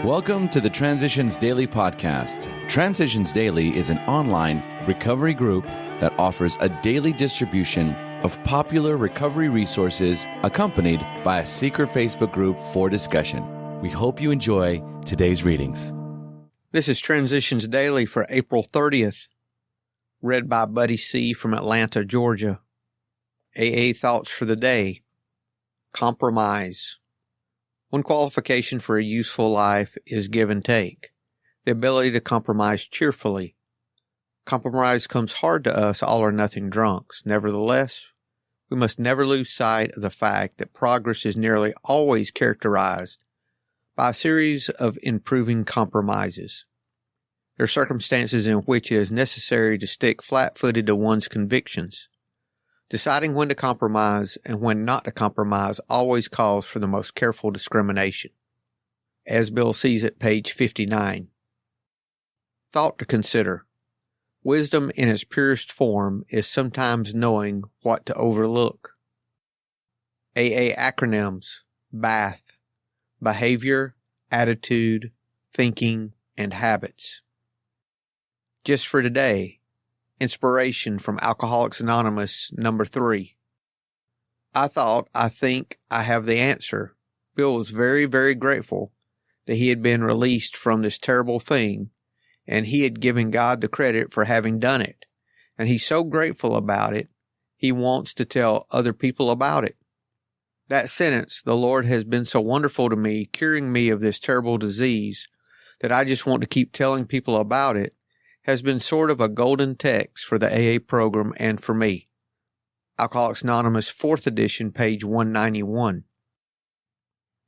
Welcome to the Transitions Daily podcast. Transitions Daily is an online recovery group that offers a daily distribution of popular recovery resources accompanied by a secret Facebook group for discussion. We hope you enjoy today's readings. This is Transitions Daily for April 30th, read by Buddy C. from Atlanta, Georgia. AA thoughts for the day. Compromise. One qualification for a useful life is give and take, the ability to compromise cheerfully. Compromise comes hard to us all-or-nothing drunks. Nevertheless, we must never lose sight of the fact that progress is nearly always characterized by a series of improving compromises. There are circumstances in which it is necessary to stick flat-footed to one's convictions. Deciding when to compromise and when not to compromise always calls for the most careful discrimination. As Bill sees it, page 59. Thought to consider. Wisdom in its purest form is sometimes knowing what to overlook. AA acronyms: BATH, behavior, attitude, thinking, and habits. Just for today, inspiration from Alcoholics Anonymous, number 3. I think I have the answer. Bill was very, very grateful that he had been released from this terrible thing, and he had given God the credit for having done it. And he's so grateful about it, he wants to tell other people about it. That sentence, "The Lord has been so wonderful to me, curing me of this terrible disease, that I just want to keep telling people about it," has been sort of a golden text for the AA program and for me. Alcoholics Anonymous, 4th edition, page 191.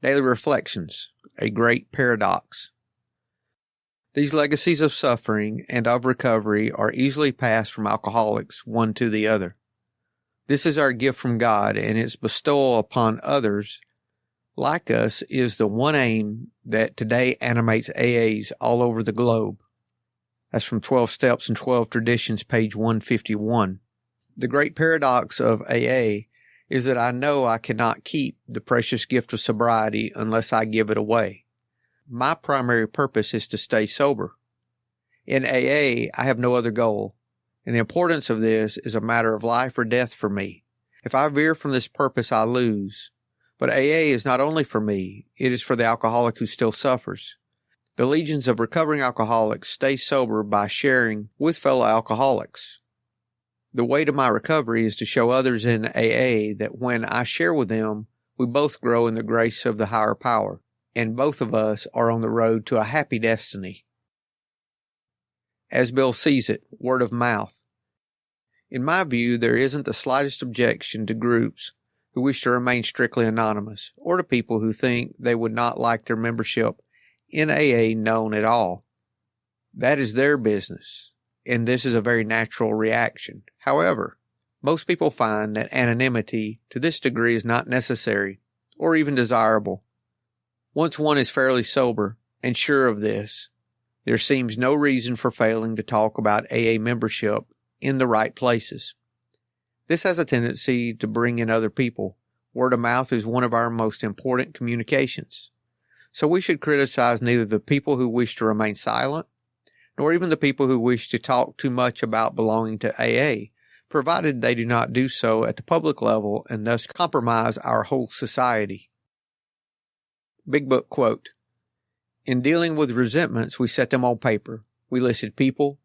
Daily Reflections, a Great Paradox. These legacies of suffering and of recovery are easily passed from alcoholics one to the other. This is our gift from God, and its bestowal upon others like us is the one aim that today animates AAs all over the globe. That's from 12 Steps and 12 Traditions, page 151. The great paradox of AA is that I know I cannot keep the precious gift of sobriety unless I give it away. My primary purpose is to stay sober. In AA, I have no other goal, and the importance of this is a matter of life or death for me. If I veer from this purpose, I lose. But AA is not only for me, it is for the alcoholic who still suffers. The legions of recovering alcoholics stay sober by sharing with fellow alcoholics. The way to my recovery is to show others in AA that when I share with them, we both grow in the grace of the higher power, and both of us are on the road to a happy destiny. As Bill sees it, word of mouth. In my view, there isn't the slightest objection to groups who wish to remain strictly anonymous, or to people who think they would not like their membership in AA known at all. That is their business, and this is a very natural reaction. However, most people find that anonymity to this degree is not necessary or even desirable. Once one is fairly sober and sure of this, there seems no reason for failing to talk about AA membership in the right places. This has a tendency to bring in other people. Word of mouth is one of our most important communications. So we should criticize neither the people who wish to remain silent, nor even the people who wish to talk too much about belonging to AA, provided they do not do so at the public level and thus compromise our whole society. Big Book quote: "In dealing with resentments, we set them on paper. We listed people,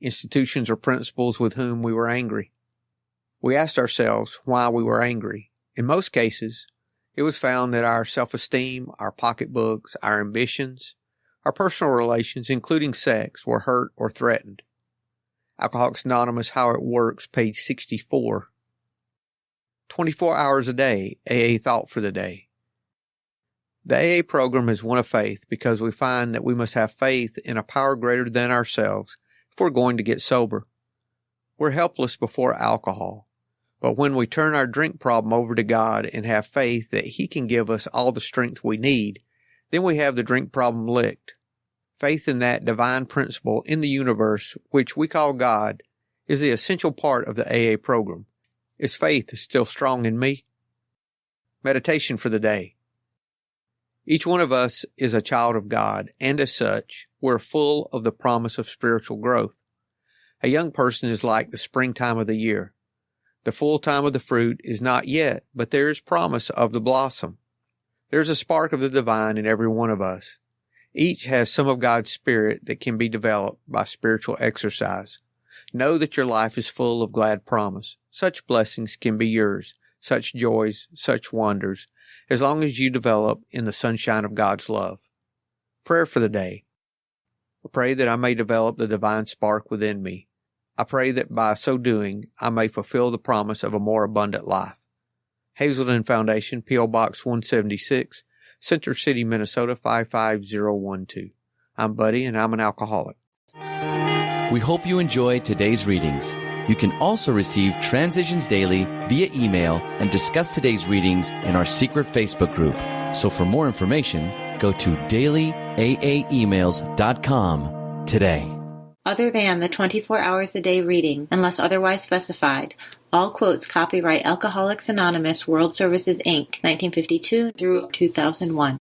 institutions, or principles with whom we were angry. We asked ourselves why we were angry. In most cases, it was found that our self-esteem, our pocketbooks, our ambitions, our personal relations, including sex, were hurt or threatened." Alcoholics Anonymous, How It Works, page 64. 24 hours a day, AA thought for the day. The AA program is one of faith because we find that we must have faith in a power greater than ourselves if we're going to get sober. We're helpless before alcohol. But when we turn our drink problem over to God and have faith that He can give us all the strength we need, then we have the drink problem licked. Faith in that divine principle in the universe, which we call God, is the essential part of the AA program. Is faith still strong in me? Meditation for the day. Each one of us is a child of God, and as such, we're full of the promise of spiritual growth. A young person is like the springtime of the year. The full time of the fruit is not yet, but there is promise of the blossom. There's a spark of the divine in every one of us. Each has some of God's Spirit that can be developed by spiritual exercise. Know that your life is full of glad promise. Such blessings can be yours, such joys, such wonders, as long as you develop in the sunshine of God's love. Prayer for the day. I pray that I may develop the divine spark within me. I pray that by so doing, I may fulfill the promise of a more abundant life. Hazelden Foundation, P.O. Box 176, Center City, Minnesota 55012. I'm Buddy, and I'm an alcoholic. We hope you enjoyed today's readings. You can also receive Transitions Daily via email and discuss today's readings in our secret Facebook group. So for more information, go to dailyaaemails.com today. Other than the 24 hours a day reading, unless otherwise specified, all quotes copyright Alcoholics Anonymous World Services, Inc., 1952 through 2001.